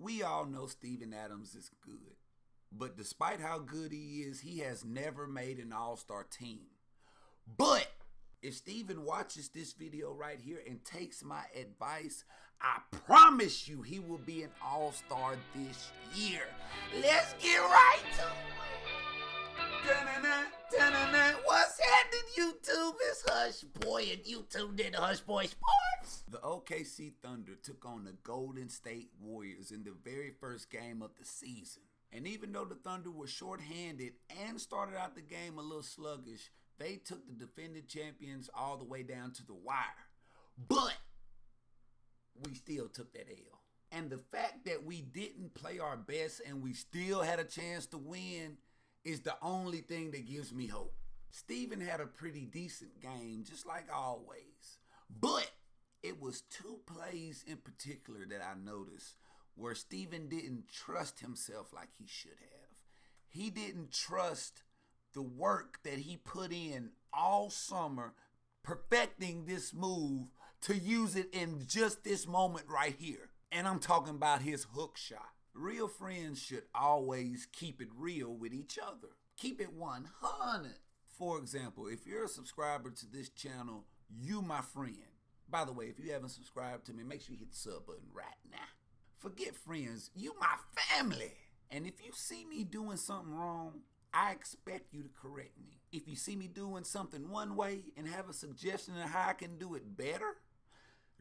We all know Steven Adams is good, but despite how good he is, he has never made an all-star team. But if Steven watches this video right here and takes my advice, I promise you he will be an all-star this year. Let's get right to it. Da-na-na, what's happening, YouTube? It's Hush Boy and YouTube did Hush Boy Sports. The OKC Thunder took on the Golden State Warriors in the very first game of the season. And even though the Thunder were shorthanded and started out the game a little sluggish, they took the defending champions all the way down to the wire. But we still took that L. And the fact that we didn't play our best and we still had a chance to win is the only thing that gives me hope. Steven had a pretty decent game, just like always. But it was two plays in particular that I noticed where Steven didn't trust himself like he should have. He didn't trust the work that he put in all summer perfecting this move to use it in just this moment right here. And I'm talking about his hook shot. Real friends should always keep it real with each other. Keep it 100. For example, if you're a subscriber to this channel, you my friend. By the way, if you haven't subscribed to me, make sure you hit the sub button right now. Forget friends, you my family. And if you see me doing something wrong, I expect you to correct me. If you see me doing something one way and have a suggestion of how I can do it better,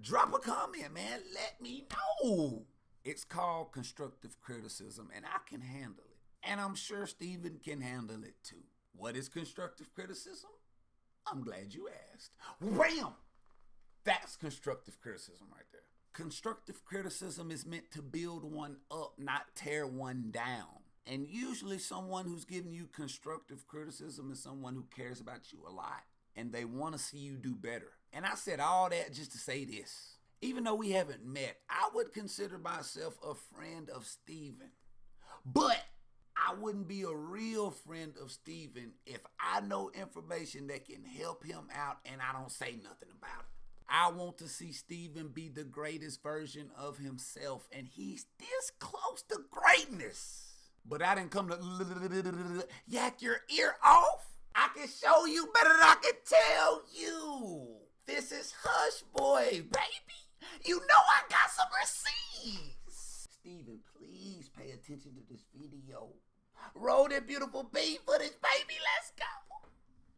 drop a comment, man. Let me know. It's called constructive criticism, and I can handle it. And I'm sure Steven can handle it too. What is constructive criticism? I'm glad you asked. Wham! That's constructive criticism right there. Constructive criticism is meant to build one up, not tear one down. And usually someone who's giving you constructive criticism is someone who cares about you a lot. And they want to see you do better. And I said all that just to say this. Even though we haven't met, I would consider myself a friend of Steven. But I wouldn't be a real friend of Steven if I know information that can help him out and I don't say nothing about it. I want to see Steven be the greatest version of himself, and he's this close to greatness. But I didn't come to yak your ear off. I can show you better than I can tell you. This is Hush Boy, baby. You know I got some receipts. Steven, please pay attention to this video. Roll that beautiful beat footage, baby. Let's go.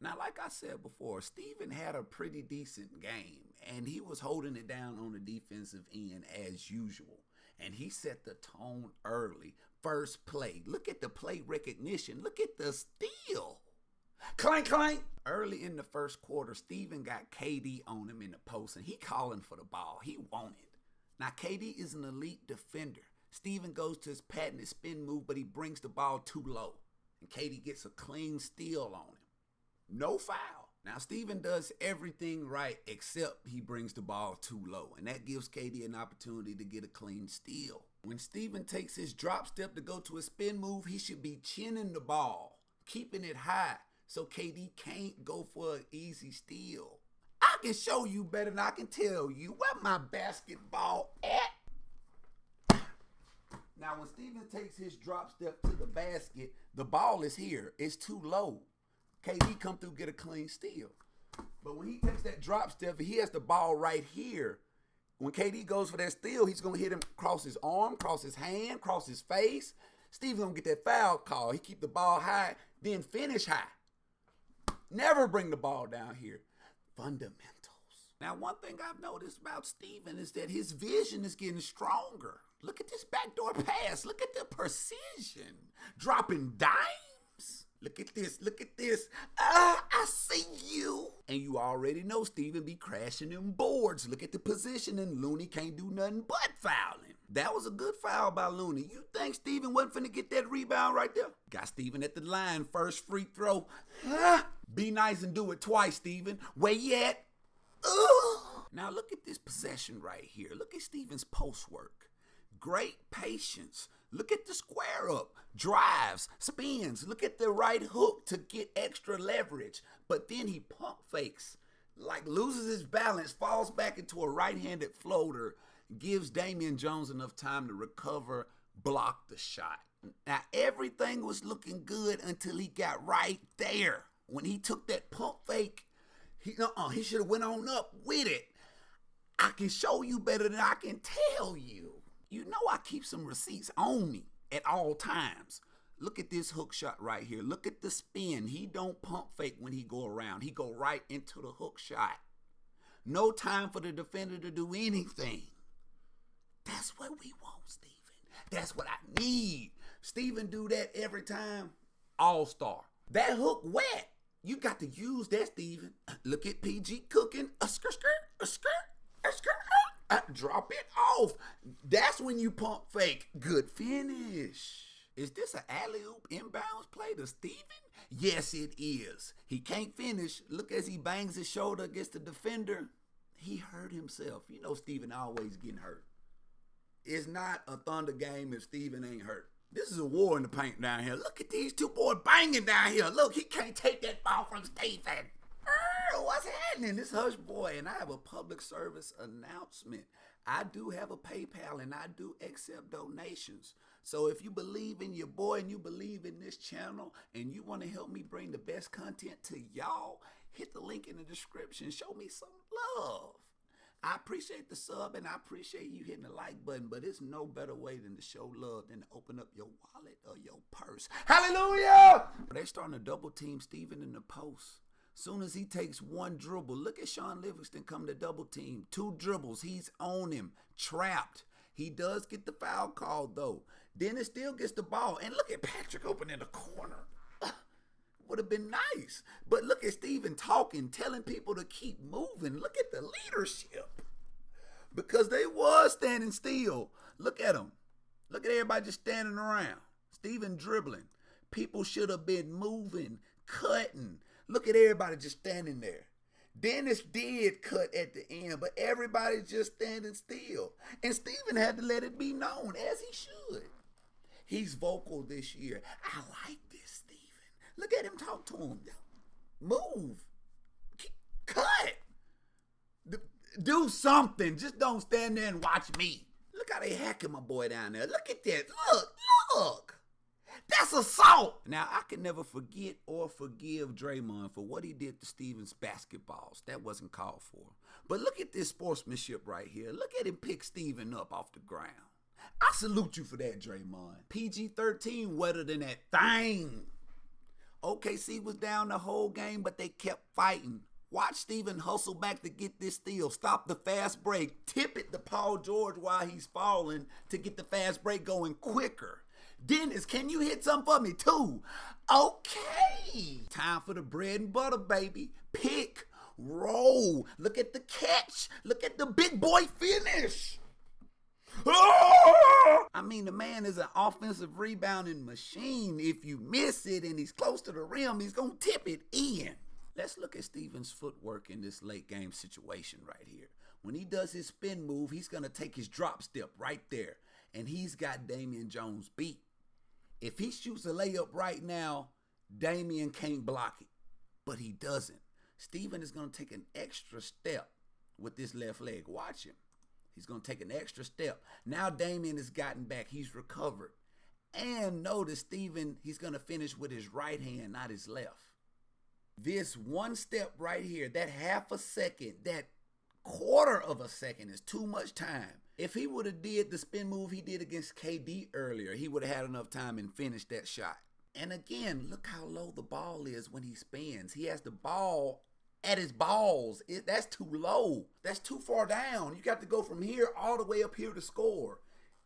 Now, like I said before, Steven had a pretty decent game, and he was holding it down on the defensive end as usual. And he set the tone early. First play. Look at the play recognition. Look at the steal. Clank, clank. Early in the first quarter, Steven got KD on him in the post, and he calling for the ball. He wanted. Now, KD is an elite defender. Steven goes to his patented spin move, but he brings the ball too low. And KD gets a clean steal on him. No foul. Now, Steven does everything right except he brings the ball too low, and that gives KD an opportunity to get a clean steal. When Steven takes his drop step to go to a spin move, he should be chinning the ball, keeping it high, so KD can't go for an easy steal. I can show you better than I can tell you. Where my basketball at? Now, when Steven takes his drop step to the basket, the ball is here. It's too low. KD come through, get a clean steal. But when he takes that drop step, he has the ball right here. When KD goes for that steal, he's going to hit him across his arm, cross his hand, cross his face. Steve's going to get that foul call. He keep the ball high, then finish high. Never bring the ball down here. Fundamentals. Now, one thing I've noticed about Steven is that his vision is getting stronger. Look at this backdoor pass. Look at the precision. Dropping dimes. Look at this. Look at this. I see you. And you already know Steven be crashing them boards. Look at the position, and Looney can't do nothing but fouling. That was a good foul by Looney. You think Steven wasn't finna get that rebound right there? Got Steven at the line. First free throw. Be nice and do it twice, Steven. Where you at? Now look at this possession right here. Look at Steven's post work. Great patience. Look at the square up, drives, spins. Look at the right hook to get extra leverage. But then he pump fakes, like loses his balance, falls back into a right-handed floater, gives Damian Jones enough time to recover, block the shot. Now, everything was looking good until he got right there. When he took that pump fake, he should have went on up with it. I can show you better than I can tell you. You know I keep some receipts on me at all times. Look at this hook shot right here. Look at the spin. He don't pump fake when he go around. He go right into the hook shot. No time for the defender to do anything. That's what we want, Steven. That's what I need. Steven do that every time. All-star. That hook wet. You got to use that, Steven. Look at PG cooking. A skirt, a skirt, a skirt. Drop it off. That's when you pump fake. Good finish. Is this an alley-oop inbounds play to Steven? Yes, it is. He can't finish. Look as he bangs his shoulder against the defender. He hurt himself. You know Steven always getting hurt. It's not a Thunder game if Steven ain't hurt. This is a war in the paint down here. Look at these two boys banging down here. Look, he can't take that ball from Steven. What's happening? This Hush Boy, and I have a public service announcement. I do have a PayPal, and I do accept donations. So if you believe in your boy and you believe in this channel and you want to help me bring the best content to y'all, hit the link in the description. Show me some love. I appreciate the sub and I appreciate you hitting the like button, but it's no better way than to show love than to open up your wallet or your purse. Hallelujah! They're starting to double team Steven in the post. Soon as he takes one dribble, look at Sean Livingston come to double team. 2 dribbles, he's on him, trapped. He does get the foul call though. Dennis still gets the ball. And look at Patrick open in the corner. Would have been nice. But look at Steven talking, telling people to keep moving. Look at the leadership. Because they was standing still. Look at them. Look at everybody just standing around. Steven dribbling. People should have been moving, cutting. Look at everybody just standing there. Dennis did cut at the end, but everybody's just standing still. And Steven had to let it be known, as he should. He's vocal this year. I like this, Steven. Look at him talk to him. Move. Cut. Do something. Just don't stand there and watch me. Look how they hacking my boy down there. Look at that. Look. That's assault. Now, I can never forget or forgive Draymond for what he did to Steven's basketballs. That wasn't called for. But look at this sportsmanship right here. Look at him pick Steven up off the ground. I salute you for that, Draymond. PG-13 wetter than that thing. OKC was down the whole game, but they kept fighting. Watch Steven hustle back to get this steal. Stop the fast break. Tip it to Paul George while he's falling to get the fast break going quicker. Dennis, can you hit something for me too? Okay. Time for the bread and butter, baby. Pick, roll. Look at the catch. Look at the big boy finish. I mean, the man is an offensive rebounding machine. If you miss it and he's close to the rim, he's going to tip it in. Let's look at Steven's footwork in this late game situation right here. When he does his spin move, he's going to take his drop step right there. And he's got Damian Jones beat. If he shoots a layup right now, Damian can't block it. But he doesn't. Steven is going to take an extra step with this left leg. Watch him. He's going to take an extra step. Now Damian has gotten back. He's recovered. And notice Steven, he's going to finish with his right hand, not his left. This one step right here, that half a second, that quarter of a second is too much time. If he would have did the spin move he did against KD earlier, he would have had enough time and finished that shot. And again, look how low the ball is when he spins. He has the ball at his balls. That's too low. That's too far down. You got to go from here all the way up here to score.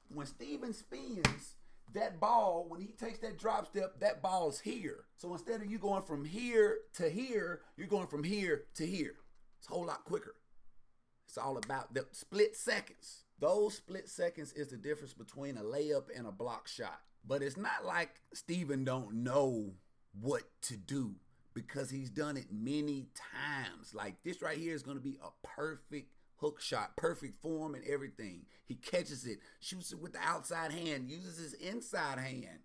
When Steven spins, that ball, when he takes that drop step, that ball's here. So instead of you going from here to here, you're going from here to here. It's a whole lot quicker. It's all about the split seconds. Those split seconds is the difference between a layup and a block shot. But it's not like Steven don't know what to do, because he's done it many times. Like this right here is going to be a perfect hook shot, perfect form and everything. He catches it, shoots it with the outside hand, uses his inside hand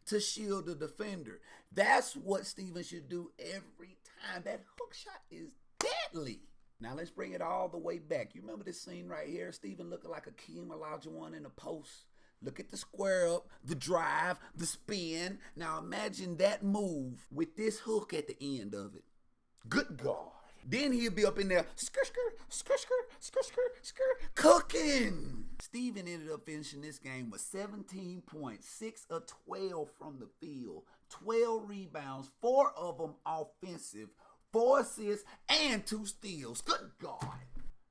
to shield the defender. That's what Steven should do every time. That hook shot is deadly. Now let's bring it all the way back. You remember this scene right here? Steven looking like Akeem Olajuwon in the post. Look at the square up, the drive, the spin. Now imagine that move with this hook at the end of it. Good God. Then he'll be up in there, cooking. Steven ended up finishing this game with 17 points, 6 of 12 from the field, 12 rebounds, 4 of them offensive, 4 assists, and 2 steals. Good God.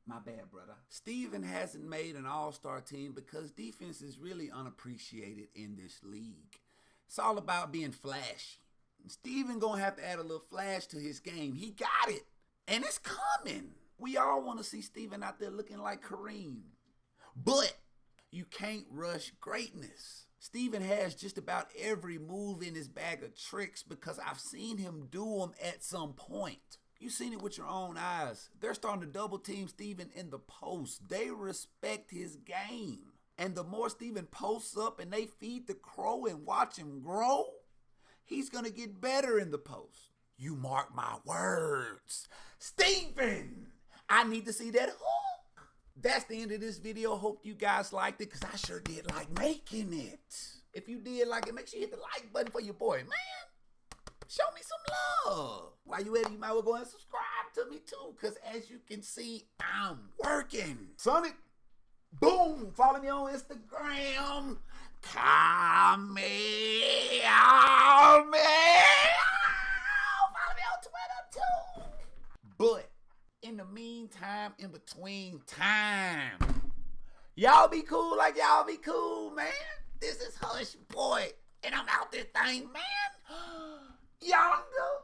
My bad, brother. Steven hasn't made an all-star team because defense is really unappreciated in this league. It's all about being flashy. Steven gonna have to add a little flash to his game. He got it. And it's coming. We all want to see Steven out there looking like Kareem. But you can't rush greatness. Steven has just about every move in his bag of tricks because I've seen him do them at some point. You've seen it with your own eyes. They're starting to double team Steven in the post. They respect his game. And the more Steven posts up and they feed the crow and watch him grow, he's going to get better in the post. You mark my words. Steven, I need to see that hook. That's the end of this video. Hope you guys liked it because I sure did like making it. If you did like it, make sure you hit the like button for your boy, man. Show me some love. While you at it, you might well go and subscribe to me too because as you can see, I'm working. Sonic, boom. Follow me on Instagram. Follow me on Twitter too. But in the meantime, in between time, y'all be cool like y'all be cool, man. This is Hush Boy, and I'm out this thing, man. Yonder.